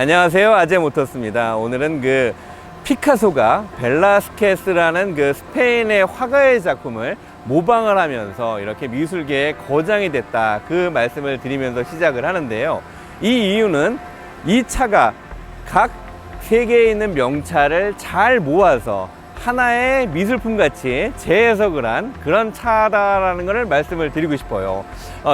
안녕하세요, 아재모터스입니다. 오늘은 그 피카소가 벨라스케스라는 그 스페인의 화가의 작품을 모방을 하면서 이렇게 미술계의 거장이 됐다, 그 말씀을 드리면서 시작을 하는데요. 이 이유는 이 차가 각 세계에 있는 명차를 잘 모아서 하나의 미술품 같이 재해석을 한 그런 차다라는 것을 말씀을 드리고 싶어요.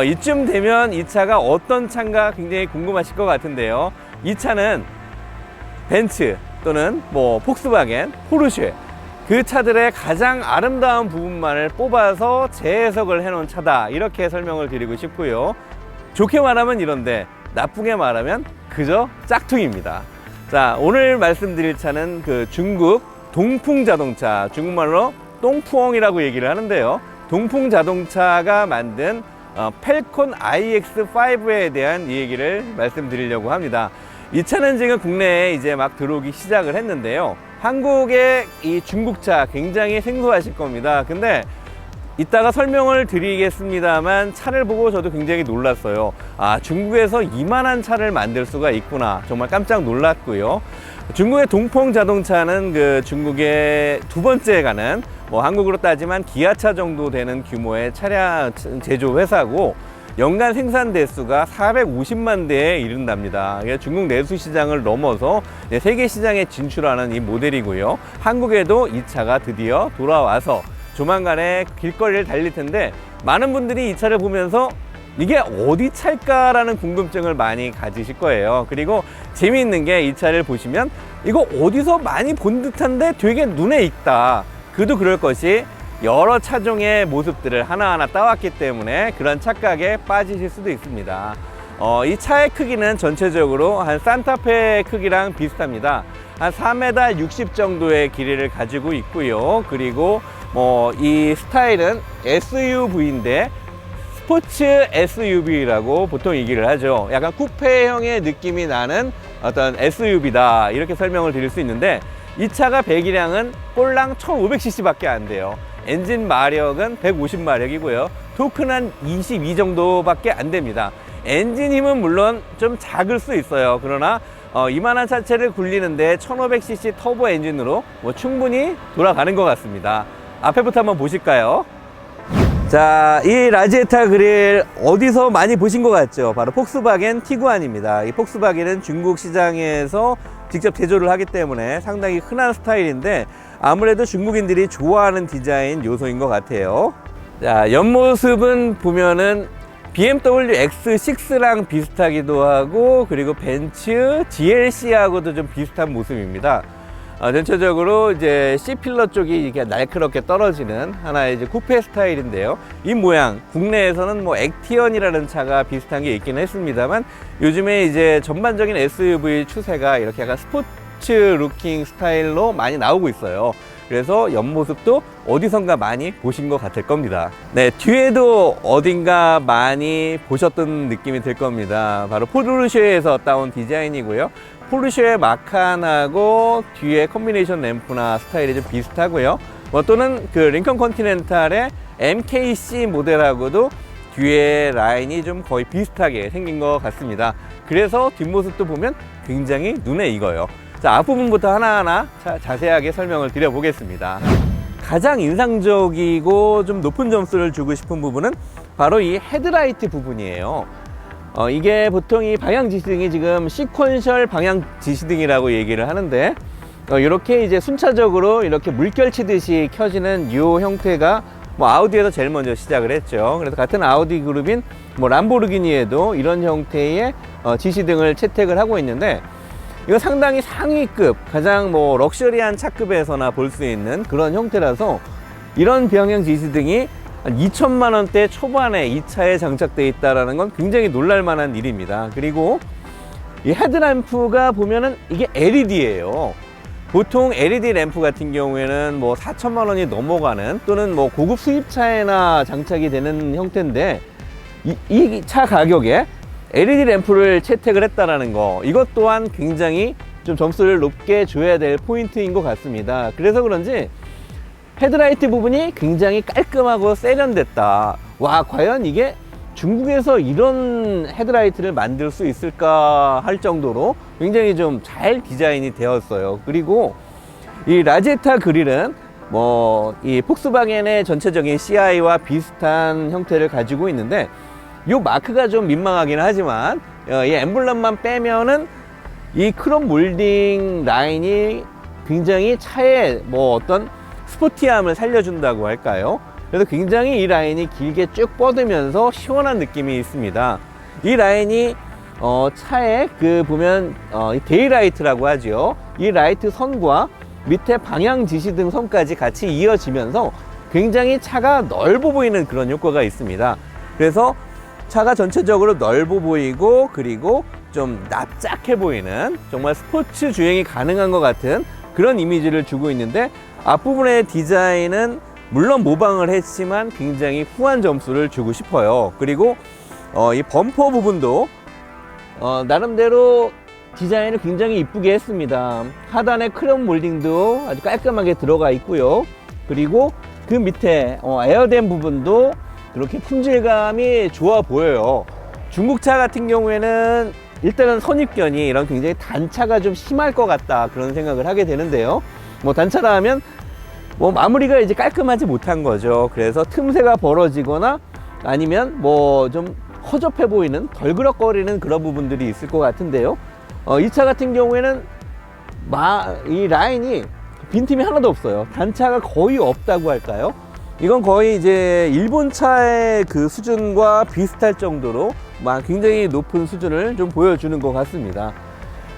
이쯤 되면 이 차가 어떤 차인가 굉장히 궁금하실 것 같은데요. 이 차는 벤츠 또는 폭스바겐, 포르쉐, 그 차들의 가장 아름다운 부분만을 뽑아서 재해석을 해놓은 차다, 이렇게 설명을 드리고 싶고요. 좋게 말하면 이런데 나쁘게 말하면 그저 짝퉁입니다. 자, 오늘 말씀드릴 차는 그 중국 동풍 자동차, 중국말로 똥푸엉이라고 얘기를 하는데요. 동풍 자동차가 만든 펠콘 iX5에 대한 이 얘기를 말씀드리려고 합니다. 이 차는 지금 국내에 이제 막 들어오기 시작을 했는데요. 한국의 이 중국차 굉장히 생소하실 겁니다. 근데 이따가 설명을 드리겠습니다만 차를 보고 저도 굉장히 놀랐어요. 아, 중국에서 이만한 차를 만들 수가 있구나, 정말 깜짝 놀랐고요. 중국의 동풍 자동차는 그 중국의 두 번째에 가는, 한국으로 따지면 기아차 정도 되는 규모의 차량 제조 회사고, 연간 생산 대수가 450만 대에 이른답니다. 중국 내수 시장을 넘어서 세계 시장에 진출하는 이 모델이고요. 한국에도 이 차가 드디어 돌아와서 조만간에 길거리를 달릴 텐데, 많은 분들이 이 차를 보면서 이게 어디 차일까라는 궁금증을 많이 가지실 거예요. 그리고 재미있는 게, 이 차를 보시면 이거 어디서 많이 본 듯한데 되게 눈에 익다, 그도 그럴 것이 여러 차종의 모습들을 하나하나 따왔기 때문에 그런 착각에 빠지실 수도 있습니다. 이 차의 크기는 전체적으로 한 산타페 크기랑 비슷합니다. 한 4m 60 정도의 길이를 가지고 있고요. 그리고 이 스타일은 SUV인데 스포츠 SUV라고 보통 얘기를 하죠. 약간 쿠페형의 느낌이 나는 어떤 SUV다, 이렇게 설명을 드릴 수 있는데, 이 차가 배기량은 꼴랑 1500cc 밖에 안 돼요. 엔진 마력은 150마력이고요. 토크는 22 정도밖에 안 됩니다. 엔진 힘은 물론 좀 작을 수 있어요. 그러나 이만한 차체를 굴리는데 1500cc 터보 엔진으로 충분히 돌아가는 것 같습니다. 앞에부터 한번 보실까요? 자, 이 라지에타 그릴 어디서 많이 보신 것 같죠? 바로 폭스바겐 티구안입니다. 이 폭스바겐은 중국 시장에서 직접 제조를 하기 때문에 상당히 흔한 스타일인데, 아무래도 중국인들이 좋아하는 디자인 요소인 것 같아요. 자, 옆모습은 보면은 BMW X6랑 비슷하기도 하고, 그리고 벤츠 GLC하고도 좀 비슷한 모습입니다. 전체적으로 이제 C필러 쪽이 이렇게 날카롭게 떨어지는 하나의 이제 쿠페 스타일인데요. 이 모양, 국내에서는 액티언이라는 차가 비슷한 게 있긴 했습니다만, 요즘에 이제 전반적인 SUV 추세가 이렇게 약간 스포츠 루킹 스타일로 많이 나오고 있어요. 그래서 옆모습도 어디선가 많이 보신 것 같을 겁니다. 네, 뒤에도 어딘가 많이 보셨던 느낌이 들 겁니다. 바로 포르쉐에서 따온 디자인이고요. 포르쉐의 마칸하고 뒤에 컨비네이션 램프나 스타일이 좀 비슷하고요. 또는 그 링컨 컨티넨탈의 MKC 모델하고도 뒤에 라인이 좀 거의 비슷하게 생긴 것 같습니다. 그래서 뒷모습도 보면 굉장히 눈에 익어요. 자, 앞부분부터 하나하나 자세하게 설명을 드려보겠습니다. 가장 인상적이고 좀 높은 점수를 주고 싶은 부분은 바로 이 헤드라이트 부분이에요. 이게 보통 이 방향 지시등이 지금 시퀀셜 방향 지시등이라고 얘기를 하는데, 이렇게 이제 순차적으로 이렇게 물결 치듯이 켜지는 이 형태가 아우디에서 제일 먼저 시작을 했죠. 그래서 같은 아우디 그룹인 람보르기니에도 이런 형태의 지시등을 채택을 하고 있는데, 이거 상당히 상위급, 가장 럭셔리한 차급에서나 볼 수 있는 그런 형태라서, 이런 방향 지시등이 2천만 원대 초반에 이 차에 장착되어 있다는 건 굉장히 놀랄만한 일입니다. 그리고 이 헤드램프가 보면은 이게 LED예요. 보통 LED 램프 같은 경우에는 4천만 원이 넘어가는, 또는 고급 수입차에나 장착이 되는 형태인데, 이 차 가격에 LED 램프를 채택을 했다는 거, 이것 또한 굉장히 좀 점수를 높게 줘야 될 포인트인 것 같습니다. 그래서 그런지 헤드라이트 부분이 굉장히 깔끔하고 세련됐다. 와, 과연 이게 중국에서 이런 헤드라이트를 만들 수 있을까 할 정도로 굉장히 좀 잘 디자인이 되었어요. 그리고 이 라제타 그릴은 뭐 이 폭스바겐의 전체적인 CI와 비슷한 형태를 가지고 있는데, 요 마크가 좀 민망하긴 하지만 이 엠블럼만 빼면은 이 크롬 몰딩 라인이 굉장히 차에 뭐 어떤 스포티함을 살려준다고 할까요? 그래서 굉장히 이 라인이 길게 쭉 뻗으면서 시원한 느낌이 있습니다. 이 라인이 차에 그 보면 데이라이트라고 하죠. 이 라이트 선과 밑에 방향 지시등 선까지 같이 이어지면서 굉장히 차가 넓어 보이는 그런 효과가 있습니다. 그래서 차가 전체적으로 넓어 보이고, 그리고 좀 납작해 보이는, 정말 스포츠 주행이 가능한 것 같은 그런 이미지를 주고 있는데, 앞부분의 디자인은 물론 모방을 했지만 굉장히 후한 점수를 주고 싶어요. 그리고 이 범퍼 부분도 나름대로 디자인을 굉장히 이쁘게 했습니다. 하단에 크롬 몰딩도 아주 깔끔하게 들어가 있고요. 그리고 그 밑에 에어댐 부분도 그렇게 품질감이 좋아 보여요. 중국차 같은 경우에는 일단은 선입견이 이런 굉장히 단차가 좀 심할 것 같다, 그런 생각을 하게 되는데요. 뭐 단차라 하면 뭐 마무리가 이제 깔끔하지 못한 거죠. 그래서 틈새가 벌어지거나 아니면 뭐 좀 허접해 보이는, 덜그럭거리는 그런 부분들이 있을 것 같은데요. 이 차 같은 경우에는 이 라인이 빈틈이 하나도 없어요. 단차가 거의 없다고 할까요? 이건 거의 이제 일본 차의 그 수준과 비슷할 정도로 굉장히 높은 수준을 좀 보여주는 것 같습니다.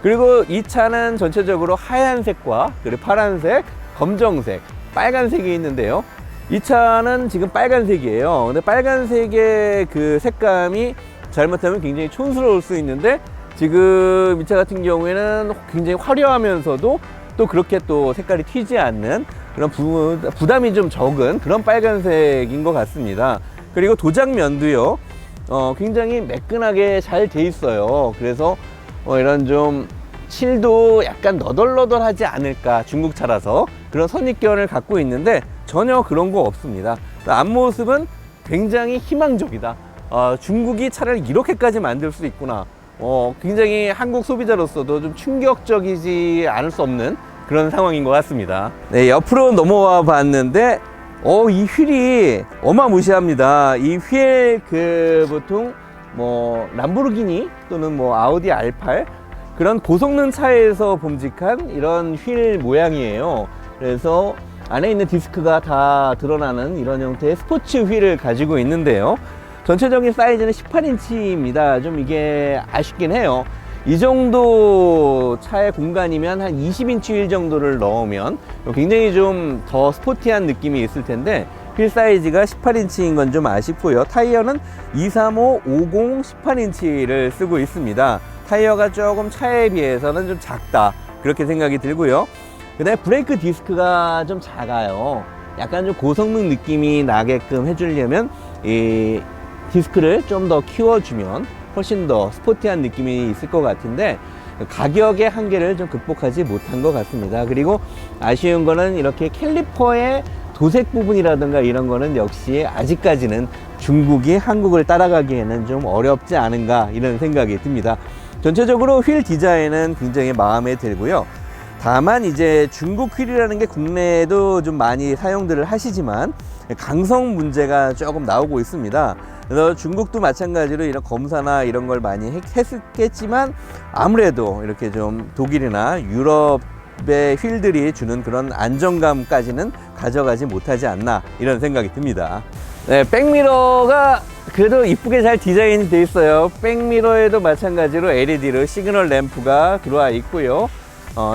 그리고 이 차는 전체적으로 하얀색과 그리고 파란색, 검정색, 빨간색이 있는데요. 이 차는 지금 빨간색이에요. 근데 빨간색의 그 색감이 잘못하면 굉장히 촌스러울 수 있는데, 지금 이 차 같은 경우에는 굉장히 화려하면서도 또 그렇게 또 색깔이 튀지 않는 그런 부담이 좀 적은 그런 빨간색인 것 같습니다. 그리고 도장면도요, 굉장히 매끈하게 잘 돼 있어요. 그래서 이런 좀 칠도 약간 너덜너덜하지 않을까, 중국차라서 그런 선입견을 갖고 있는데 전혀 그런 거 없습니다. 앞모습은 굉장히 희망적이다. 중국이 차를 이렇게까지 만들 수 있구나. 굉장히 한국 소비자로서도 좀 충격적이지 않을 수 없는 그런 상황인 것 같습니다. 네, 옆으로 넘어와 봤는데 이 휠이 어마무시합니다. 이 휠 보통 뭐 람보르기니 또는 뭐 아우디 R8 그런 고성능 차에서 봄직한 이런 휠 모양이에요. 그래서 안에 있는 디스크가 다 드러나는 이런 형태의 스포츠 휠을 가지고 있는데요. 전체적인 사이즈는 18인치입니다. 좀 이게 아쉽긴 해요. 이 정도 차의 공간이면 한 20인치 휠 정도를 넣으면 굉장히 좀 더 스포티한 느낌이 있을 텐데, 휠 사이즈가 18인치인 건 좀 아쉽고요. 타이어는 235, 50, 18인치를 쓰고 있습니다. 타이어가 조금 차에 비해서는 좀 작다, 그렇게 생각이 들고요. 그 다음에 브레이크 디스크가 좀 작아요. 약간 좀 고성능 느낌이 나게끔 해주려면 이 디스크를 좀 더 키워주면 훨씬 더 스포티한 느낌이 있을 것 같은데, 가격의 한계를 좀 극복하지 못한 것 같습니다. 그리고 아쉬운 거는 이렇게 캘리퍼의 도색 부분이라든가 이런 거는 역시 아직까지는 중국이 한국을 따라가기에는 좀 어렵지 않은가, 이런 생각이 듭니다. 전체적으로 휠 디자인은 굉장히 마음에 들고요. 다만 이제 중국 휠이라는 게 국내에도 좀 많이 사용들을 하시지만 강성 문제가 조금 나오고 있습니다. 그래서 중국도 마찬가지로 이런 검사나 이런 걸 많이 했겠지만 아무래도 이렇게 좀 독일이나 유럽의 휠들이 주는 그런 안정감까지는 가져가지 못하지 않나, 이런 생각이 듭니다. 네, 백미러가 그래도 이쁘게 잘 디자인이 되어 있어요. 백미러에도 마찬가지로 LED로 시그널 램프가 들어와 있고요.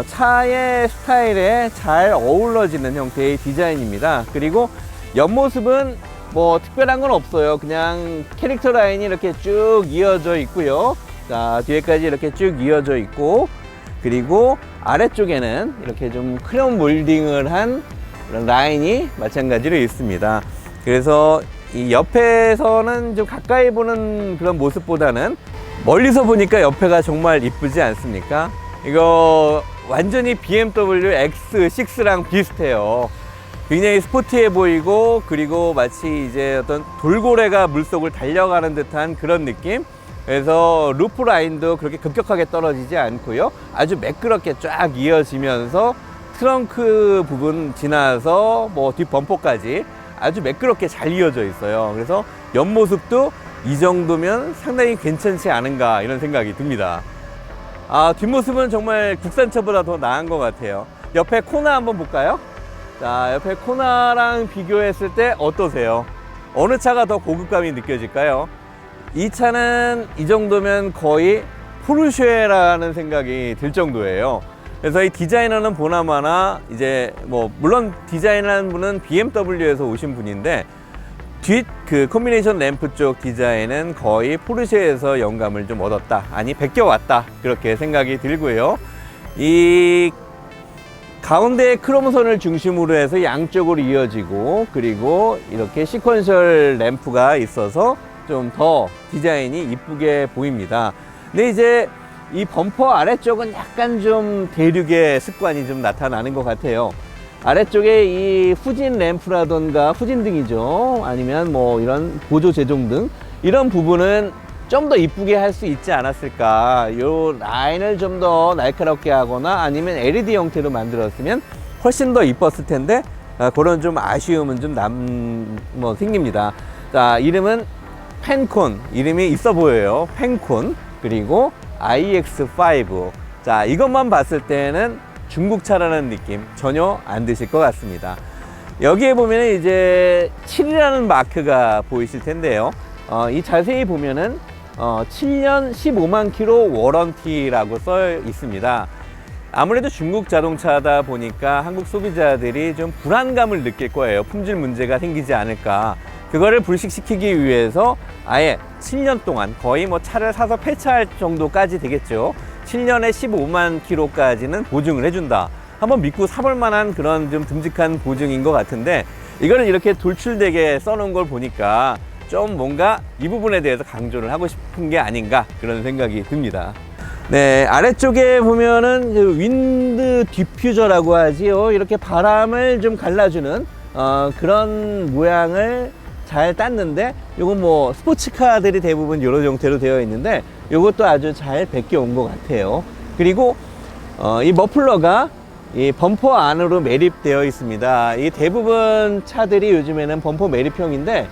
차의 스타일에 잘 어우러지는 형태의 디자인입니다. 그리고 옆모습은 뭐 특별한 건 없어요. 그냥 캐릭터 라인이 이렇게 쭉 이어져 있고요. 자, 뒤에까지 이렇게 쭉 이어져 있고, 그리고 아래쪽에는 이렇게 좀 크롬 몰딩을 한 그런 라인이 마찬가지로 있습니다. 그래서 이 옆에서는 좀 가까이 보는 그런 모습보다는 멀리서 보니까 옆에가 정말 이쁘지 않습니까? 이거 완전히 BMW X6랑 비슷해요. 굉장히 스포티해 보이고, 그리고 마치 이제 어떤 돌고래가 물속을 달려가는 듯한 그런 느낌. 그래서 루프 라인도 그렇게 급격하게 떨어지지 않고요, 아주 매끄럽게 쫙 이어지면서 트렁크 부분 지나서 뭐 뒷 범퍼까지 아주 매끄럽게 잘 이어져 있어요. 그래서 옆모습도 이 정도면 상당히 괜찮지 않은가 이런 생각이 듭니다. 뒷모습은 정말 국산차보다 더 나은 것 같아요. 옆에 코나 한번 볼까요? 자, 옆에 코나랑 비교했을 때 어떠세요? 어느 차가 더 고급감이 느껴질까요? 이 차는 이 정도면 거의 포르쉐라는 생각이 들 정도예요. 그래서 이 디자이너는 보나마나 이제 뭐 물론 디자인한 분은 BMW에서 오신 분인데, 뒷 그 콤비네이션 램프 쪽 디자인은 거의 포르쉐에서 영감을 좀 얻었다, 아니 베껴왔다, 그렇게 생각이 들고요. 이 가운데 크롬선을 중심으로 해서 양쪽으로 이어지고, 그리고 이렇게 시퀀셜 램프가 있어서 좀 더 디자인이 이쁘게 보입니다. 근데 이제 이 범퍼 아래쪽은 약간 좀 대륙의 습관이 좀 나타나는 것 같아요. 아래쪽에 이 후진 램프라던가 후진등이죠, 아니면 뭐 이런 보조 제동등, 이런 부분은 좀 더 이쁘게 할 수 있지 않았을까. 요 라인을 좀 더 날카롭게 하거나 아니면 LED 형태로 만들었으면 훨씬 더 이뻤을 텐데, 그런 좀 아쉬움은 좀 생깁니다. 자, 이름은 펜콘, 이름이 있어 보여요. 펜콘. 그리고 iX5. 자, 이것만 봤을 때는 중국차라는 느낌 전혀 안 드실 것 같습니다. 여기에 보면 이제 7이라는 마크가 보이실 텐데요. 이 자세히 보면은 7년 15만 킬로 워런티라고 써 있습니다. 아무래도 중국 자동차다 보니까 한국 소비자들이 좀 불안감을 느낄 거예요. 품질 문제가 생기지 않을까. 그거를 불식시키기 위해서 아예 7년 동안 거의 뭐 차를 사서 폐차할 정도까지 되겠죠. 7년에 15만 킬로까지는 보증을 해준다. 한번 믿고 사볼 만한 그런 좀 듬직한 보증인 것 같은데, 이거를 이렇게 돌출되게 써놓은 걸 보니까 좀 뭔가 이 부분에 대해서 강조를 하고 싶은 게 아닌가, 그런 생각이 듭니다. 네, 아래쪽에 보면은 그 윈드 디퓨저라고 하지요. 이렇게 바람을 좀 갈라주는 그런 모양을 잘 땄는데, 요건 뭐 스포츠카들이 대부분 이런 형태로 되어 있는데, 요것도 아주 잘 베껴 온 것 같아요. 그리고 이 머플러가 이 범퍼 안으로 매립되어 있습니다. 이 대부분 차들이 요즘에는 범퍼 매립형인데,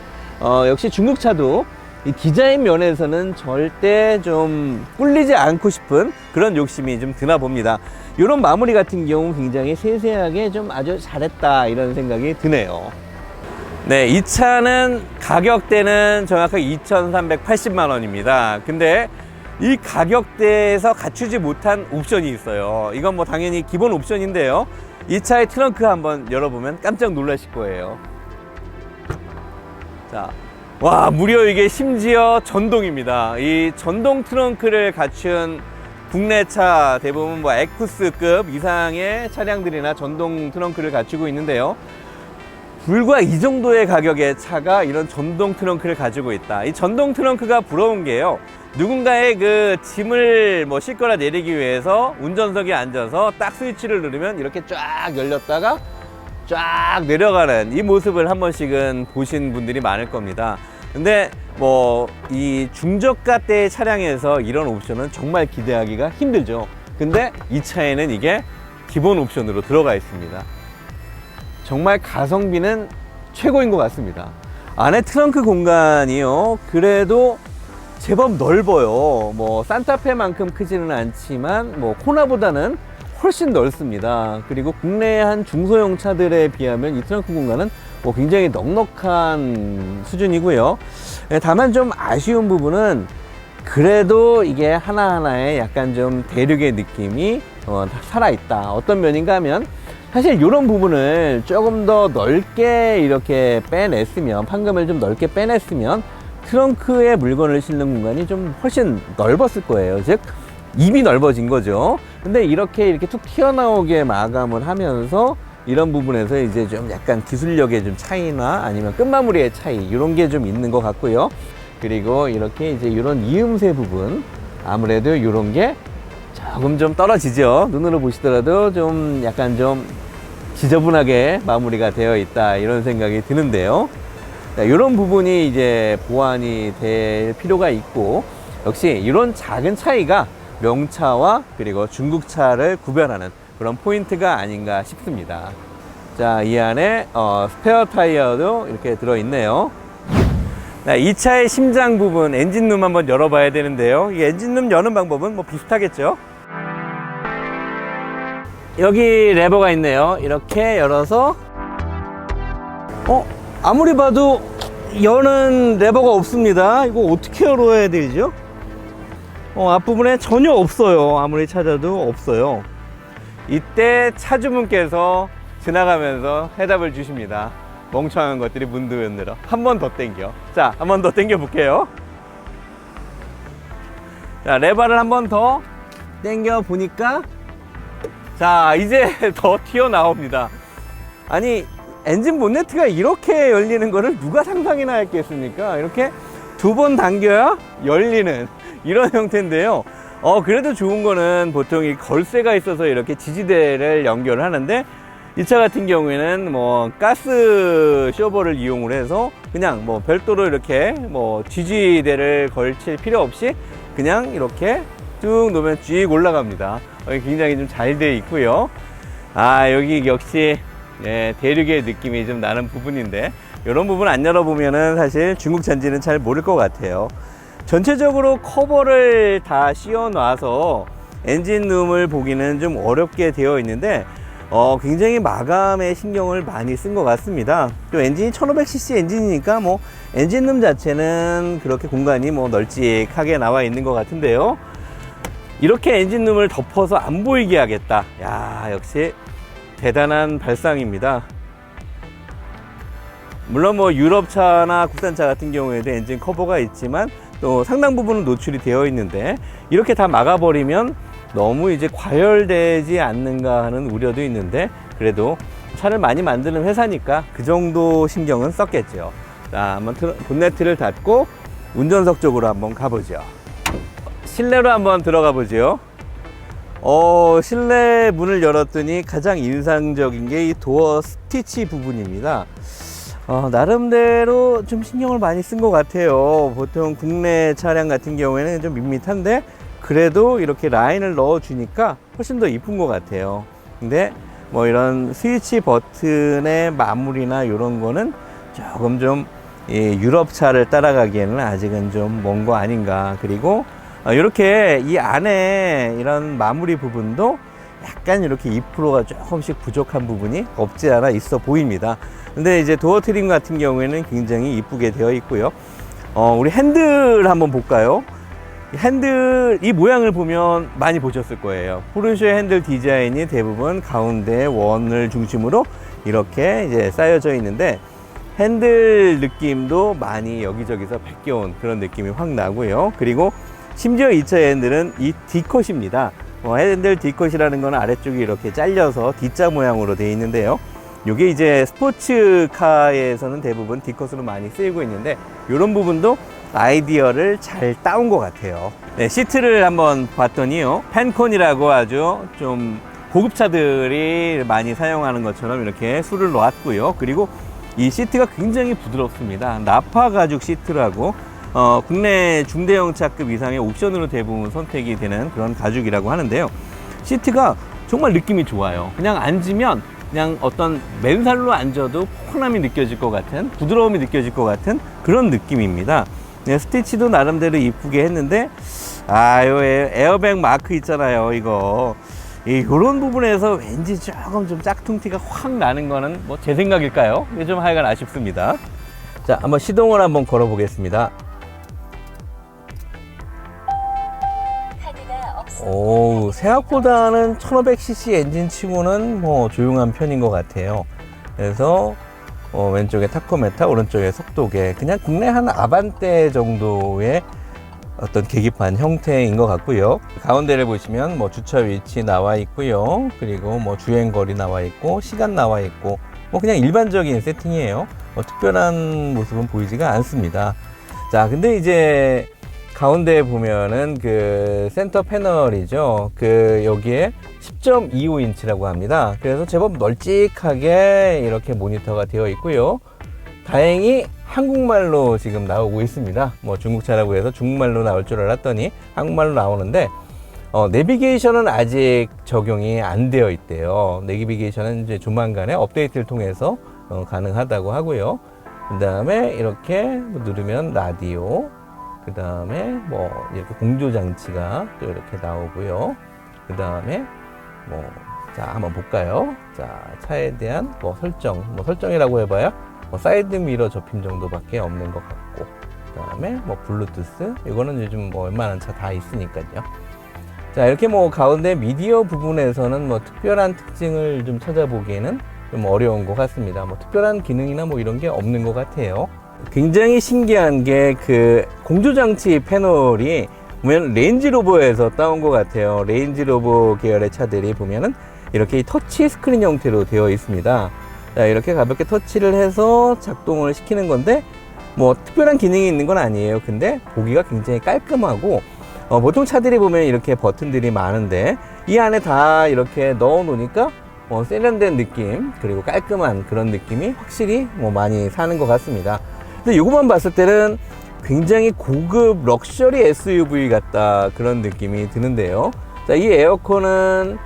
역시 중국차도 이 디자인 면에서는 절대 좀 꿀리지 않고 싶은 그런 욕심이 좀 드나 봅니다. 이런 마무리 같은 경우 굉장히 세세하게 좀 아주 잘했다, 이런 생각이 드네요. 네, 이 차는 가격대는 정확하게 2,380만 원입니다. 근데 이 가격대에서 갖추지 못한 옵션이 있어요. 이건 뭐 당연히 기본 옵션인데요. 이 차의 트렁크 한번 열어보면 깜짝 놀라실 거예요. 자, 와, 무려 이게 심지어 전동입니다. 이 전동 트렁크를 갖춘 국내 차 대부분 뭐 에쿠스급 이상의 차량들이나 전동 트렁크를 갖추고 있는데요. 불과 이 정도의 가격의 차가 이런 전동 트렁크를 가지고 있다. 이 전동 트렁크가 부러운 게요, 누군가의 그 짐을 뭐 싣거나 내리기 위해서 운전석에 앉아서 딱 스위치를 누르면 이렇게 쫙 열렸다가 쫙 내려가는 이 모습을 한 번씩은 보신 분들이 많을 겁니다. 근데 뭐 이 중저가대의 차량에서 이런 옵션은 정말 기대하기가 힘들죠. 근데 이 차에는 이게 기본 옵션으로 들어가 있습니다. 정말 가성비는 최고인 것 같습니다. 안에 트렁크 공간이요, 그래도 제법 넓어요. 뭐 산타페만큼 크지는 않지만 뭐 코나보다는 훨씬 넓습니다. 그리고 국내의 한 중소형 차들에 비하면 이 트렁크 공간은 뭐 굉장히 넉넉한 수준이고요. 다만 좀 아쉬운 부분은 그래도 이게 하나하나에 약간 좀 대륙의 느낌이 살아있다. 어떤 면인가 하면, 사실 이런 부분을 조금 더 넓게 이렇게 빼냈으면, 판금을 좀 넓게 빼냈으면 트렁크에 물건을 싣는 공간이 좀 훨씬 넓었을 거예요. 즉 입이 넓어진 거죠. 근데 이렇게 툭 튀어나오게 마감을 하면서 이런 부분에서 이제 좀 약간 기술력의 좀 차이나 아니면 끝마무리의 차이, 이런 게 좀 있는 것 같고요. 그리고 이렇게 이제 이런 이음새 부분, 아무래도 이런 게 조금 좀 떨어지죠. 눈으로 보시더라도 좀 약간 좀 지저분하게 마무리가 되어 있다, 이런 생각이 드는데요. 자, 이런 부분이 이제 보완이 될 필요가 있고, 역시 이런 작은 차이가 명차와 그리고 중국차를 구별하는 그런 포인트가 아닌가 싶습니다. 자, 이 안에 스페어 타이어도 이렇게 들어있네요. 자, 이 차의 심장 부분, 엔진룸 한번 열어봐야 되는데요. 이 엔진룸 여는 방법은 뭐 비슷하겠죠. 여기 레버가 있네요. 이렇게 열어서 아무리 봐도 여는 레버가 없습니다. 이거 어떻게 열어야 되죠? 앞부분에 전혀 없어요. 아무리 찾아도 없어요. 이때 차주분께서 지나가면서 해답을 주십니다. 멍청한 것들이 문득문득. 한 번 더 당겨. 자, 한 번 더 당겨 볼게요. 자, 레버를 한 번 더 당겨 보니까, 자, 이제 더 튀어나옵니다. 아니, 엔진 본네트가 이렇게 열리는 거를 누가 상상이나 했겠습니까? 이렇게 두 번 당겨야 열리는 이런 형태인데요. 그래도 좋은 거는 보통 이 걸쇠가 있어서 이렇게 지지대를 연결을 하는데, 이 차 같은 경우에는 뭐 가스 쇼버를 이용을 해서 그냥 뭐 별도로 이렇게 뭐 지지대를 걸칠 필요 없이 그냥 이렇게 쭉 놓으면 쭉 올라갑니다. 굉장히 좀 잘 돼 있고요. 여기 역시 대륙의 느낌이 좀 나는 부분인데, 이런 부분 안 열어보면은 사실 중국 차인지는 잘 모를 것 같아요. 전체적으로 커버를 다 씌워 놔서 엔진룸을 보기는 좀 어렵게 되어 있는데, 굉장히 마감에 신경을 많이 쓴 것 같습니다. 또 엔진이 1500cc 엔진이니까 뭐 엔진룸 자체는 그렇게 공간이 뭐 널찍하게 나와 있는 것 같은데요. 이렇게 엔진룸을 덮어서 안 보이게 하겠다. 야, 역시 대단한 발상입니다. 물론 뭐 유럽차나 국산차 같은 경우에도 엔진 커버가 있지만 또 상당 부분은 노출이 되어 있는데, 이렇게 다 막아버리면 너무 이제 과열되지 않는가 하는 우려도 있는데, 그래도 차를 많이 만드는 회사니까 그 정도 신경은 썼겠죠. 자, 한번 본네트를 닫고 운전석 쪽으로 한번 가보죠. 실내로 한번 들어가 보죠. 실내 문을 열었더니 가장 인상적인 게 이 도어 스티치 부분입니다. 나름대로 좀 신경을 많이 쓴 것 같아요. 보통 국내 차량 같은 경우에는 좀 밋밋한데, 그래도 이렇게 라인을 넣어 주니까 훨씬 더 이쁜 것 같아요. 근데 뭐 이런 스위치 버튼의 마무리나 이런 거는 조금 좀 유럽차를 따라가기에는 아직은 좀 먼 거 아닌가. 그리고 이렇게 이 안에 이런 마무리 부분도 약간 이렇게 2%가 조금씩 부족한 부분이 없지 않아 있어 보입니다. 근데 이제 도어 트림 같은 경우에는 굉장히 이쁘게 되어 있고요. 우리 핸들 한번 볼까요? 핸들 이 모양을 보면 많이 보셨을 거예요. 포르쉐 핸들 디자인이 대부분 가운데 원을 중심으로 이렇게 이제 쌓여져 있는데, 핸들 느낌도 많이 여기저기서 베껴온 그런 느낌이 확 나고요. 그리고 심지어 이 차의 핸들은 이 D컷입니다. 핸들 D컷이라는 건 아래쪽이 이렇게 잘려서 D자 모양으로 되어 있는데요. 이게 이제 스포츠카에서는 대부분 D컷으로 많이 쓰이고 있는데, 이런 부분도 아이디어를 잘 따온 것 같아요. 네, 시트를 한번 봤더니요, 펜콘이라고 아주 좀 고급차들이 많이 사용하는 것처럼 이렇게 술을 놓았고요. 그리고 이 시트가 굉장히 부드럽습니다. 나파 가죽 시트라고 국내 중대형차급 이상의 옵션으로 대부분 선택이 되는 그런 가죽이라고 하는데요. 시트가 정말 느낌이 좋아요. 그냥 앉으면 그냥 어떤 맨살로 앉아도 포근함이 느껴질 것 같은, 부드러움이 느껴질 것 같은 그런 느낌입니다. 네, 스티치도 나름대로 이쁘게 했는데, 요 에어백 마크 있잖아요. 이거 요런 부분에서 왠지 조금 좀 짝퉁티가 확 나는 거는 뭐 제 생각일까요? 이게 좀 하여간 아쉽습니다. 자, 한번 시동을 한번 걸어 보겠습니다. 생각보다는 1500cc 엔진 치고는 뭐 조용한 편인 것 같아요. 그래서 왼쪽에 타코메타, 오른쪽에 속도계, 그냥 국내 한 아반떼 정도의 어떤 계기판 형태인 것 같고요. 가운데를 보시면 뭐 주차 위치 나와 있고요. 그리고 뭐 주행거리 나와 있고, 시간 나와 있고, 뭐 그냥 일반적인 세팅이에요. 특별한 모습은 보이지가 않습니다. 자, 근데 이제 가운데 보면은 그 센터 패널이죠. 그 여기에 10.25인치라고 합니다. 그래서 제법 널찍하게 이렇게 모니터가 되어 있고요. 다행히 한국말로 지금 나오고 있습니다. 뭐 중국차라고 해서 중국말로 나올 줄 알았더니 한국말로 나오는데 내비게이션은 아직 적용이 안 되어 있대요. 내비게이션은 이제 조만간에 업데이트를 통해서 가능하다고 하고요. 그 다음에 이렇게 누르면 라디오, 그 다음에 뭐 이렇게 공조 장치가 또 이렇게 나오고요. 그 다음에 자 한번 볼까요? 자, 차에 대한 설정이라고 해봐야 사이드 미러 접힘 정도밖에 없는 것 같고, 그 다음에 블루투스, 이거는 요즘 웬만한 차 다 있으니까요. 자, 이렇게 가운데 미디어 부분에서는 특별한 특징을 좀 찾아보기에는 좀 어려운 것 같습니다. 특별한 기능이나 이런 게 없는 것 같아요. 굉장히 신기한 게 그 공조장치 패널이 보면 레인지로버에서 따온 것 같아요. 레인지로버 계열의 차들이 보면은 이렇게 터치 스크린 형태로 되어 있습니다. 자, 이렇게 가볍게 터치를 해서 작동을 시키는 건데 특별한 기능이 있는 건 아니에요. 근데 보기가 굉장히 깔끔하고 보통 차들이 보면 이렇게 버튼들이 많은데 이 안에 다 이렇게 넣어 놓으니까 세련된 느낌, 그리고 깔끔한 그런 느낌이 확실히 많이 사는 것 같습니다. 근데 이것만 봤을 때는 굉장히 고급 럭셔리 SUV 같다, 그런 느낌이 드는데요. 자, 이 에어컨은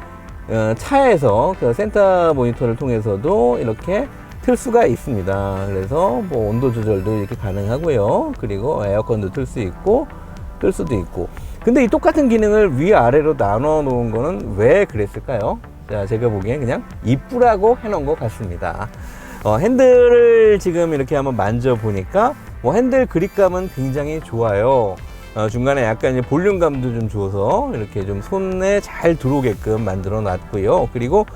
차에서 그 센터 모니터를 통해서도 이렇게 틀 수가 있습니다. 그래서 온도 조절도 이렇게 가능하고요. 그리고 에어컨도 틀 수 있고 끌 수도 있고. 근데 이 똑같은 기능을 위아래로 나눠 놓은 거는 왜 그랬을까요? 자, 제가 보기엔 그냥 이쁘라고 해 놓은 것 같습니다. 핸들을 지금 이렇게 한번 만져 보니까 핸들 그립감은 굉장히 좋아요. 중간에 약간 이제 볼륨감도 좀 줘서 이렇게 좀 손에 잘 들어오게끔 만들어 놨고요. 그리고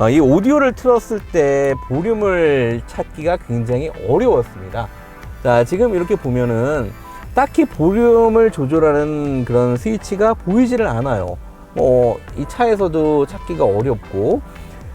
이 오디오를 틀었을 때 볼륨을 찾기가 굉장히 어려웠습니다. 자, 지금 이렇게 보면은 딱히 볼륨을 조절하는 그런 스위치가 보이지를 않아요. 이 차에서도 찾기가 어렵고,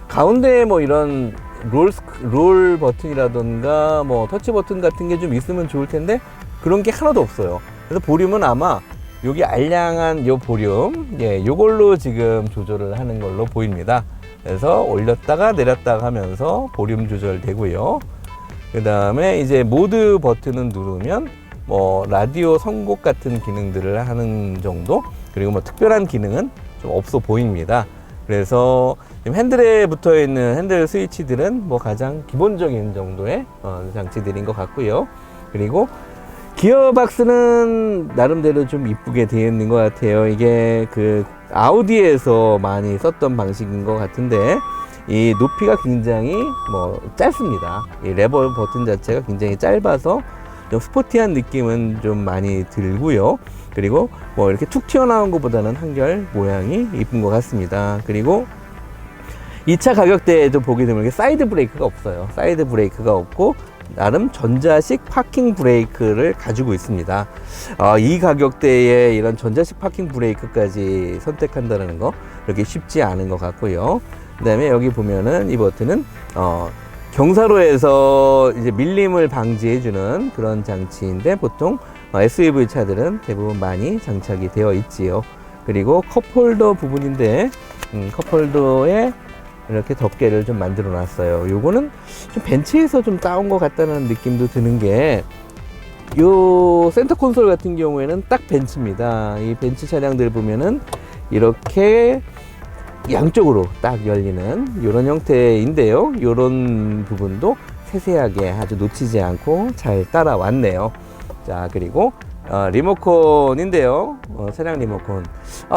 가운데에 이런 롤 버튼이라던가 터치 버튼 같은 게 좀 있으면 좋을 텐데 그런 게 하나도 없어요. 그래서 볼륨은 아마 여기 알량한 요 볼륨, 요걸로 지금 조절을 하는 걸로 보입니다. 그래서 올렸다가 내렸다가 하면서 볼륨 조절되고요. 그 다음에 이제 모드 버튼을 누르면 라디오 선곡 같은 기능들을 하는 정도, 그리고 특별한 기능은 좀 없어 보입니다. 그래서 지금 핸들에 붙어 있는 핸들 스위치들은 가장 기본적인 정도의 장치들인 것 같고요. 그리고 기어박스는 나름대로 좀 이쁘게 되어 있는 것 같아요. 이게 그 아우디에서 많이 썼던 방식인 것 같은데 이 높이가 굉장히 짧습니다. 이 레버 버튼 자체가 굉장히 짧아서 좀 스포티한 느낌은 좀 많이 들고요. 그리고 이렇게 툭 튀어나온 것보다는 한결 모양이 이쁜 것 같습니다. 그리고 이 차 가격대에도 보게 되면 사이드 브레이크가 없어요. 사이드 브레이크가 없고 나름 전자식 파킹 브레이크를 가지고 있습니다. 이 가격대에 이런 전자식 파킹 브레이크까지 선택한다는 거 이렇게 쉽지 않은 것 같고요. 그 다음에 여기 보면은 이 버튼은 경사로에서 이제 밀림을 방지해주는 그런 장치인데 보통 SUV 차들은 대부분 많이 장착이 되어 있지요. 그리고 컵홀더 부분인데 컵홀더에 이렇게 덮개를 좀 만들어 놨어요. 요거는 좀 벤츠에서 좀 따온 것 같다는 느낌도 드는 게, 요 센터 콘솔 같은 경우에는 딱 벤츠입니다. 이 벤츠 차량들 보면은 이렇게 양쪽으로 딱 열리는 이런 형태인데요. 이런 부분도 세세하게 아주 놓치지 않고 잘 따라왔네요. 자, 그리고 리모컨인데요. 차량 리모컨.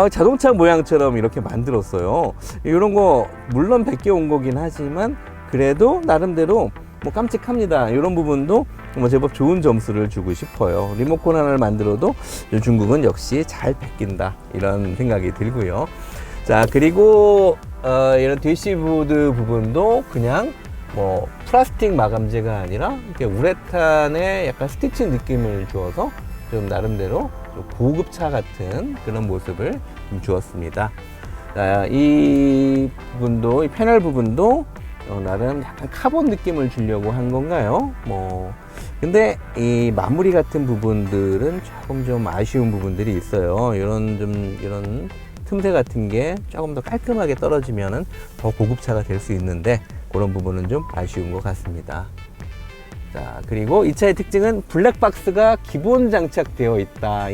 자동차 모양처럼 이렇게 만들었어요. 이런 거 물론 베껴온 거긴 하지만 그래도 나름대로 깜찍합니다. 이런 부분도 제법 좋은 점수를 주고 싶어요. 리모컨 하나를 만들어도 중국은 역시 잘 베낀다, 이런 생각이 들고요. 자, 그리고 이런 대시보드 부분도 그냥 플라스틱 마감재가 아니라 이렇게 우레탄의 약간 스티치 느낌을 주어서 좀 나름대로 좀 고급차 같은 그런 모습을 좀 주었습니다. 자, 이 부분도, 이 패널 부분도 나름 약간 카본 느낌을 주려고 한 건가요? 근데 이 마무리 같은 부분들은 조금 좀 아쉬운 부분들이 있어요. 이런 틈새 같은 게 조금 더 깔끔하게 떨어지면은 더 고급차가 될 수 있는데 그런 부분은 좀 아쉬운 것 같습니다. 자, 그리고 이 차의 특징은 블랙박스가 기본 장착되어 있다.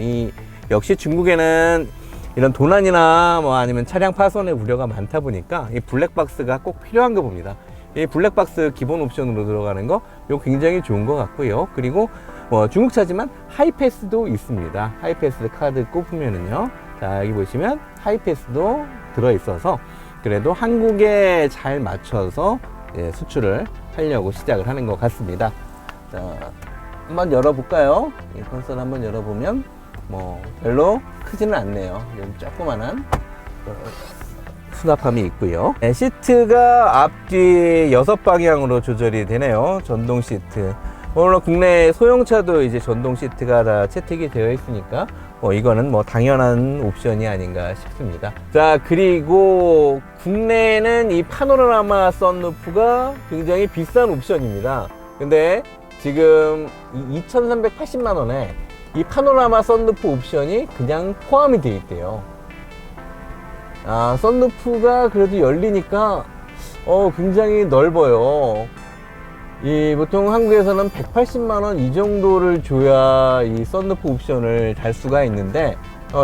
역시 중국에는 이런 도난이나 뭐 아니면 차량 파손의 우려가 많다 보니까 이 블랙박스가 꼭 필요한가 봅니다. 이 블랙박스 기본 옵션으로 들어가는 거 이거 굉장히 좋은 것 같고요. 그리고 중국차지만 하이패스도 있습니다. 하이패스 카드 꼽으면은요, 자 여기 보시면 하이패스도 들어있어서 그래도 한국에 잘 맞춰서 수출을 하려고 시작을 하는 것 같습니다. 자, 한번 열어볼까요? 이 콘솔 한번 열어보면 뭐 별로 크지는 않네요. 좀 조그만한 수납함이 있고요. 시트가 앞뒤 6방향으로 조절이 되네요. 전동 시트. 물론 국내 소형차도 이제 전동 시트가 다 채택이 되어 있으니까 이거는 뭐 당연한 옵션이 아닌가 싶습니다. 자, 그리고 국내에는 이 파노라마 썬루프가 굉장히 비싼 옵션입니다. 근데 지금 2,380만 원에 이 파노라마 썬루프 옵션이 그냥 포함이 되어 있대요. 썬루프가 그래도 열리니까 굉장히 넓어요. 보통 한국에서는 180만 원 이 정도를 줘야 이 썬루프 옵션을 달 수가 있는데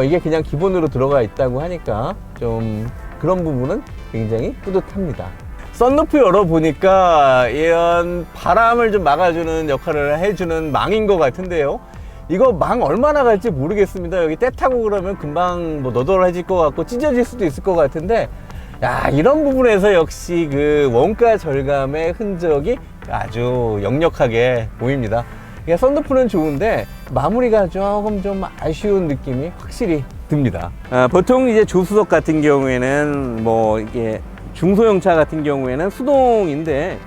이게 그냥 기본으로 들어가 있다고 하니까 좀 그런 부분은 굉장히 뿌듯합니다. 썬루프 열어보니까 이런 바람을 좀 막아주는 역할을 해주는 망인 것 같은데요. 이거 망 얼마나 갈지 모르겠습니다. 여기 때 타고 그러면 금방 뭐 너덜해질 것 같고 찢어질 수도 있을 것 같은데, 야, 이런 부분에서 역시 그 원가 절감의 흔적이 아주 역력하게 보입니다. 썬루프는 좋은데 마무리가 조금 좀 아쉬운 느낌이 확실히 듭니다. 보통 이제 조수석 같은 경우에는 뭐 이게 중소형차 같은 경우에는 수동인데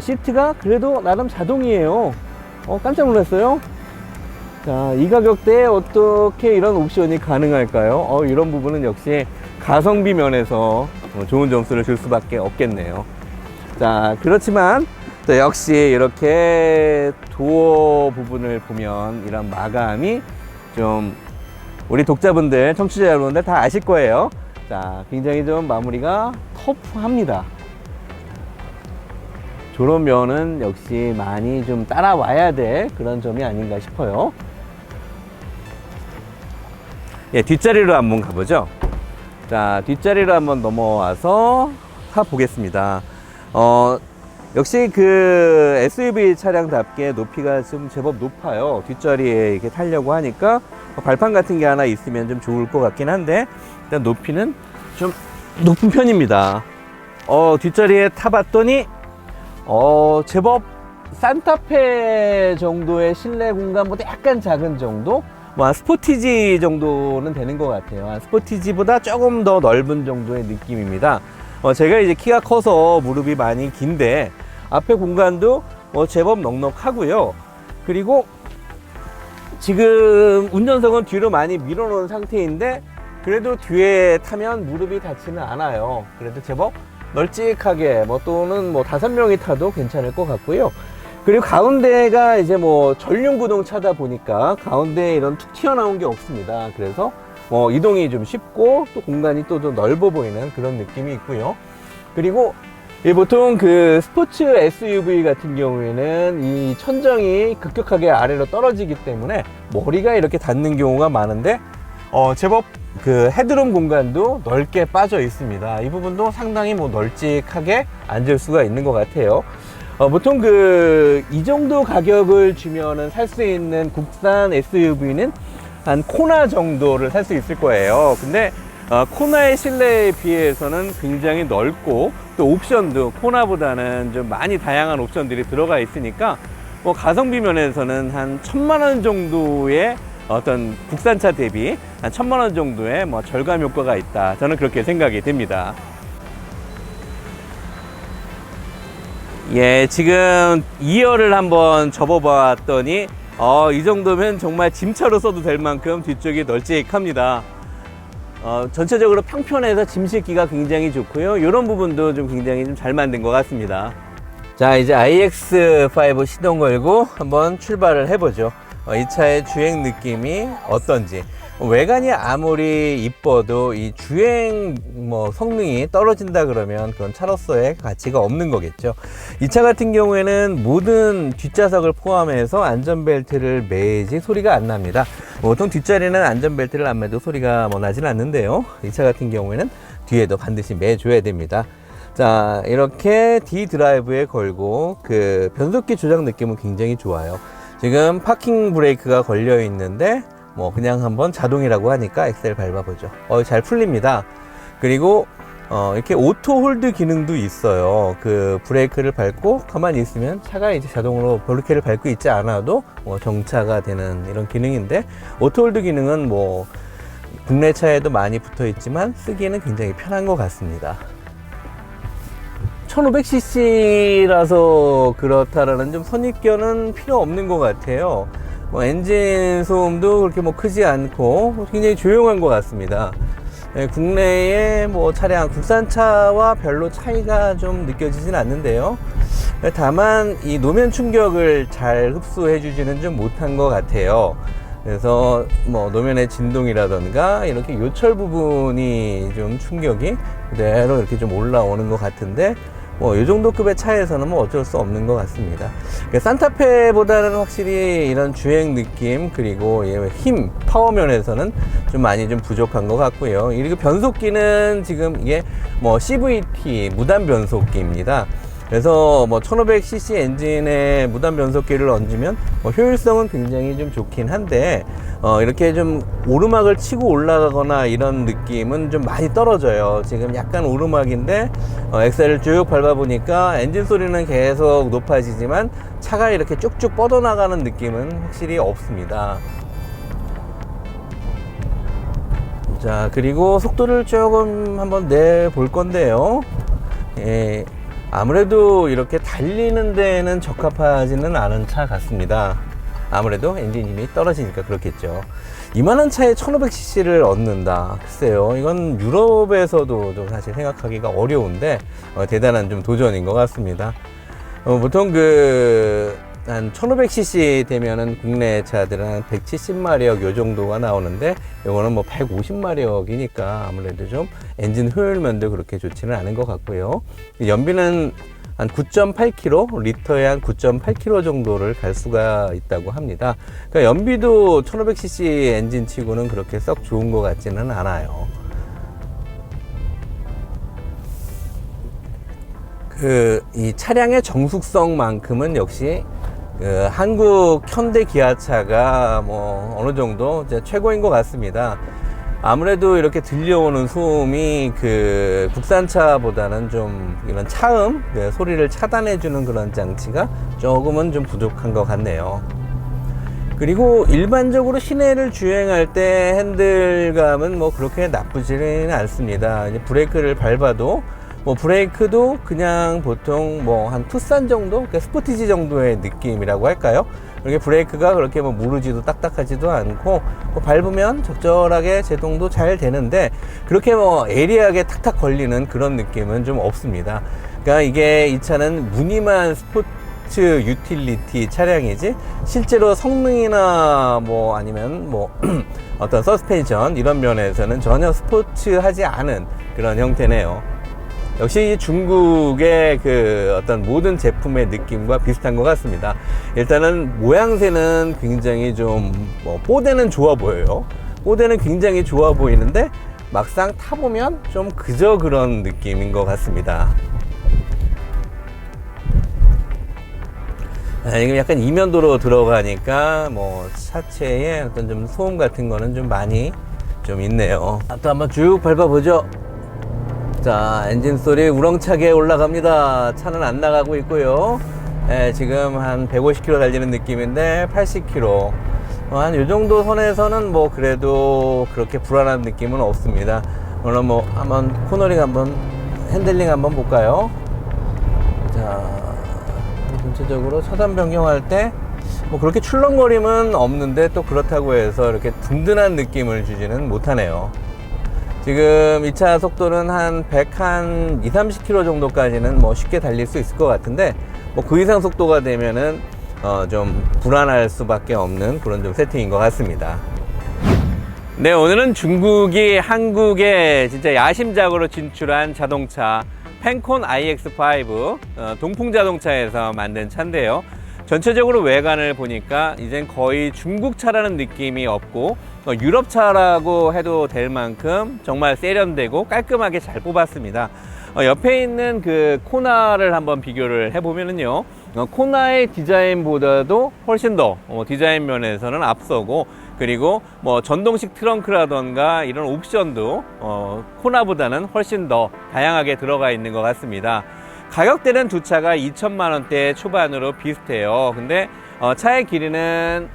시트가 그래도 나름 자동이에요. 깜짝 놀랐어요. 자, 이 가격대에 어떻게 이런 옵션이 가능할까요? 이런 부분은 역시 가성비 면에서 좋은 점수를 줄 수밖에 없겠네요. 자, 그렇지만 또 역시 이렇게 도어 부분을 보면 이런 마감이 좀 우리 독자분들, 청취자 여러분들 다 아실 거예요. 자, 굉장히 좀 마무리가 터프합니다. 저런 면은 역시 많이 좀 따라와야 될 그런 점이 아닌가 싶어요. 뒷자리로 한번 가보죠. 자, 뒷자리로 한번 넘어와서 타보겠습니다. 역시 그 SUV 차량답게 높이가 좀 제법 높아요. 뒷자리에 이렇게 타려고 하니까 발판 같은 게 하나 있으면 좀 좋을 것 같긴 한데, 일단 높이는 좀 높은 편입니다. 뒷자리에 타봤더니 제법 산타페 정도의 실내 공간보다 약간 작은 정도? 뭐 스포티지 정도는 되는 것 같아요. 스포티지보다 조금 더 넓은 정도의 느낌입니다. 제가 이제 키가 커서 무릎이 많이 긴데 앞에 공간도 제법 넉넉하고요. 그리고 지금 운전석은 뒤로 많이 밀어놓은 상태인데 그래도 뒤에 타면 무릎이 닿지는 않아요. 그래도 제법 널찍하게 또는 5명이 타도 괜찮을 것 같고요. 그리고 가운데가 이제 전륜 구동차다 보니까 가운데에 이런 툭 튀어나온 게 없습니다. 그래서 이동이 좀 쉽고 또 공간이 또 넓어 보이는 그런 느낌이 있고요. 그리고 보통 그 스포츠 SUV 같은 경우에는 이 천정이 급격하게 아래로 떨어지기 때문에 머리가 이렇게 닿는 경우가 많은데 제법 그 헤드룸 공간도 넓게 빠져 있습니다. 이 부분도 상당히 널찍하게 앉을 수가 있는 것 같아요. 보통 이 정도 가격을 주면은 살 수 있는 국산 SUV는 한 코나 정도를 살 수 있을 거예요. 근데 코나의 실내에 비해서는 굉장히 넓고 또 옵션도 코나보다는 좀 많이 다양한 옵션들이 들어가 있으니까 가성비 면에서는 한 1,000만 원 정도의 어떤 국산차 대비 한 1,000만 원 정도의 절감 효과가 있다. 저는 그렇게 생각이 됩니다. 지금 2열을 한번 접어봤더니 이 정도면 정말 짐차로 써도 될 만큼 뒤쪽이 널찍합니다. 전체적으로 평편해서 짐 싣기가 굉장히 좋고요. 이런 부분도 좀 굉장히 좀 잘 만든 것 같습니다. 자, 이제 iX5 시동 걸고 한번 출발을 해보죠. 이 차의 주행 느낌이 어떤지. 외관이 아무리 이뻐도 이 주행 성능이 떨어진다 그러면 그건 차로서의 가치가 없는 거겠죠. 이 차 같은 경우에는 모든 뒷좌석을 포함해서 안전벨트를 매지 소리가 안 납니다. 보통 뒷자리는 안전벨트를 안 매도 소리가 나진 않는데요. 이 차 같은 경우에는 뒤에도 반드시 매줘야 됩니다. 자, 이렇게 D 드라이브에 걸고 그 변속기 조작 느낌은 굉장히 좋아요. 지금 파킹 브레이크가 걸려 있는데 그냥 한번 자동이라고 하니까 엑셀 밟아보죠. 잘 풀립니다. 그리고 이렇게 오토 홀드 기능도 있어요. 그 브레이크를 밟고 가만히 있으면 차가 이제 자동으로 브레이크를 밟고 있지 않아도 정차가 되는 이런 기능인데, 오토 홀드 기능은 국내 차에도 많이 붙어 있지만 쓰기에는 굉장히 편한 것 같습니다. 1500cc라서 그렇다라는 좀 선입견은 필요 없는 것 같아요. 엔진 소음도 그렇게 크지 않고 굉장히 조용한 것 같습니다. 국내의 차량, 국산차와 별로 차이가 좀 느껴지진 않는데요. 다만 이 노면 충격을 잘 흡수해 주지는 좀 못한 것 같아요. 그래서 노면의 진동이라던가 이렇게 요철 부분이 좀 충격이 그대로 이렇게 좀 올라오는 것 같은데, 이 정도 급의 차에서는 어쩔 수 없는 것 같습니다. 산타페보다는 확실히 이런 주행 느낌, 그리고 힘, 파워 면에서는 좀 많이 좀 부족한 것 같고요. 그리고 변속기는 지금 이게 CVT 무단 변속기입니다. 그래서 1500cc 엔진에 무단 변속기를 얹으면 효율성은 굉장히 좀 좋긴 한데, 이렇게 좀 오르막을 치고 올라가거나 이런 느낌은 좀 많이 떨어져요. 지금 약간 오르막인데 엑셀을 쭉 밟아보니까 엔진 소리는 계속 높아지지만 차가 이렇게 쭉쭉 뻗어나가는 느낌은 확실히 없습니다. 자, 그리고 속도를 조금 한번 내볼 건데요. 아무래도 이렇게 달리는 데는 적합하지는 않은 차 같습니다. 아무래도 엔진 힘이 떨어지니까 그렇겠죠. 이만한 차에 1500cc를 얻는다. 글쎄요, 이건 유럽에서도 좀 사실 생각하기가 어려운데 대단한 좀 도전인 것 같습니다. 보통 한 1500cc 되면은 국내 차들은 한 170마력 요 정도가 나오는데, 이거는 150마력이니까 아무래도 좀 엔진 효율면도 그렇게 좋지는 않은 것 같고요. 연비는 한 9.8km, 리터에 한 9.8km 정도를 갈 수가 있다고 합니다. 그러니까 연비도 1500cc 엔진 치고는 그렇게 썩 좋은 것 같지는 않아요. 이 차량의 정숙성만큼은 역시 한국 현대 기아차가 어느 정도 이제 최고인 것 같습니다. 아무래도 이렇게 들려오는 소음이 국산차보다는 좀 이런 차음, 소리를 차단해주는 그런 장치가 조금은 좀 부족한 것 같네요. 그리고 일반적으로 시내를 주행할 때 핸들감은 그렇게 나쁘지는 않습니다. 이제 브레이크를 밟아도 브레이크도 그냥 보통 한 투싼 정도, 그러니까 스포티지 정도의 느낌이라고 할까요? 이렇게 브레이크가 그렇게 무르지도 딱딱하지도 않고 밟으면 적절하게 제동도 잘 되는데, 그렇게 예리하게 탁탁 걸리는 그런 느낌은 좀 없습니다. 그러니까 이 차는 무늬만 스포츠 유틸리티 차량이지 실제로 성능이나 아니면 어떤 서스펜션 이런 면에서는 전혀 스포츠하지 않은 그런 형태네요. 역시 중국의 어떤 모든 제품의 느낌과 비슷한 것 같습니다. 일단은 모양새는 굉장히 좀 뽀대는 좋아 보여요. 뽀대는 굉장히 좋아 보이는데 막상 타보면 좀 그저 그런 느낌인 것 같습니다. 지금 약간 이면도로 들어가니까 차체에 어떤 좀 소음 같은 거는 좀 많이 좀 있네요. 또 한번 쭉 밟아보죠. 자, 엔진 소리 우렁차게 올라갑니다. 차는 안 나가고 있고요. 지금 한 150km 달리는 느낌인데 80km, 한 요 정도 선에서는 그래도 그렇게 불안한 느낌은 없습니다. 오늘 한번 코너링 핸들링 한번 볼까요? 자, 전체적으로 차단 변경할 때 그렇게 출렁거림은 없는데, 또 그렇다고 해서 이렇게 든든한 느낌을 주지는 못하네요. 지금 이 차 속도는 한 120, 30km 정도까지는 쉽게 달릴 수 있을 것 같은데, 뭐 그 이상 속도가 되면은 좀 불안할 수밖에 없는 그런 좀 세팅인 것 같습니다. 네, 오늘은 중국이 한국에 진짜 야심작으로 진출한 자동차 펜콘 iX5 동풍자동차에서 만든 차인데요. 전체적으로 외관을 보니까 이젠 거의 중국 차라는 느낌이 없고 유럽 차라고 해도 될 만큼 정말 세련되고 깔끔하게 잘 뽑았습니다. 옆에 있는 그 코나를 한번 비교를 해보면은요, 코나의 디자인보다도 훨씬 더 디자인 면에서는 앞서고, 그리고 뭐 전동식 트렁크라던가 이런 옵션도 코나보다는 훨씬 더 다양하게 들어가 있는 것 같습니다. 가격대는 두 차가 2천만 원대 초반으로 비슷해요. 근데 차의 길이는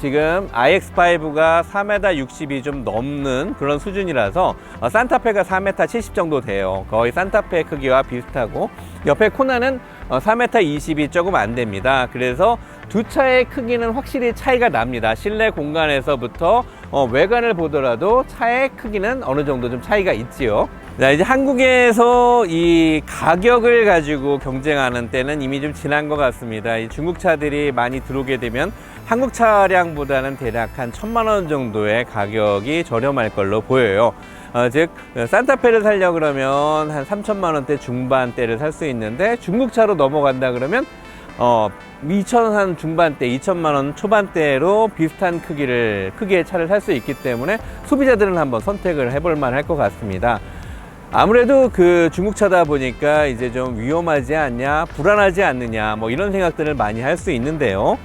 지금 iX5가 4m 60이 좀 넘는 그런 수준이라서 산타페가 4m 70 정도 돼요. 거의 산타페 크기와 비슷하고, 옆에 코나는 4m 20이 조금 안 됩니다. 그래서 두 차의 크기는 확실히 차이가 납니다. 실내 공간에서부터 외관을 보더라도 차의 크기는 어느 정도 좀 차이가 있지요. 자, 이제 한국에서 이 가격을 가지고 경쟁하는 때는 이미 좀 지난 것 같습니다. 이 중국 차들이 많이 들어오게 되면 한국 차량보다는 대략 한 1,000만 원 정도의 가격이 저렴할 걸로 보여요. 즉 산타페를 살려고 그러면 한 3천만 원대 중반대를 살 수 있는데, 중국 차로 넘어간다 그러면 2,000한 중반대, 2천만 원 초반대로 비슷한 크기의 차를 살 수 있기 때문에 소비자들은 한번 선택을 해볼 만할 것 같습니다. 아무래도 그 중국차다 보니까 이제 좀 위험하지 않냐, 불안하지 않느냐, 뭐 이런 생각들을 많이 할 수 있는데요.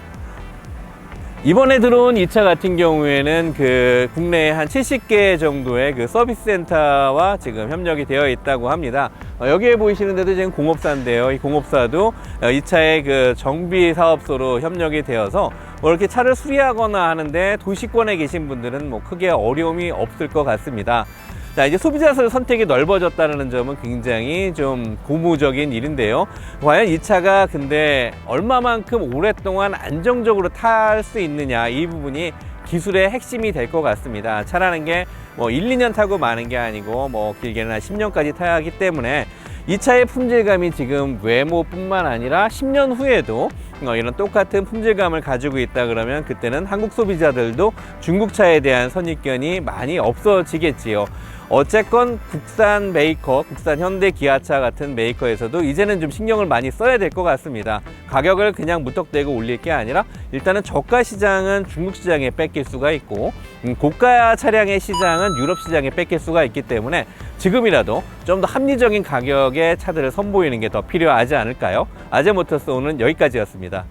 이번에 들어온 이 차 같은 경우에는 그 국내에 한 70개 정도의 그 서비스 센터와 지금 협력이 되어 있다고 합니다. 여기에 보이시는 데도 지금 공업사인데요. 이 공업사도 이 차의 그 정비 사업소로 협력이 되어서 뭐 이렇게 차를 수리하거나 하는데 도시권에 계신 분들은 뭐 크게 어려움이 없을 것 같습니다. 자, 이제 소비자 선택이 넓어졌다는 점은 굉장히 좀 고무적인 일인데요. 과연 이 차가 근데 얼마만큼 오랫동안 안정적으로 탈 수 있느냐, 이 부분이 기술의 핵심이 될 것 같습니다. 차라는 게 뭐 1, 2년 타고 마는 게 아니고 뭐 길게는 한 10년까지 타야 하기 때문에 이 차의 품질감이 지금 외모뿐만 아니라 10년 후에도 이런 똑같은 품질감을 가지고 있다 그러면 그때는 한국 소비자들도 중국 차에 대한 선입견이 많이 없어지겠지요. 어쨌건 국산 메이커, 국산 현대 기아차 같은 메이커에서도 이제는 좀 신경을 많이 써야 될 것 같습니다. 가격을 그냥 무턱대고 올릴 게 아니라 일단은 저가 시장은 중국 시장에 뺏길 수가 있고, 고가 차량의 시장은 유럽 시장에 뺏길 수가 있기 때문에 지금이라도 좀 더 합리적인 가격의 차들을 선보이는 게 더 필요하지 않을까요? 아재모터스 오늘 여기까지였습니다.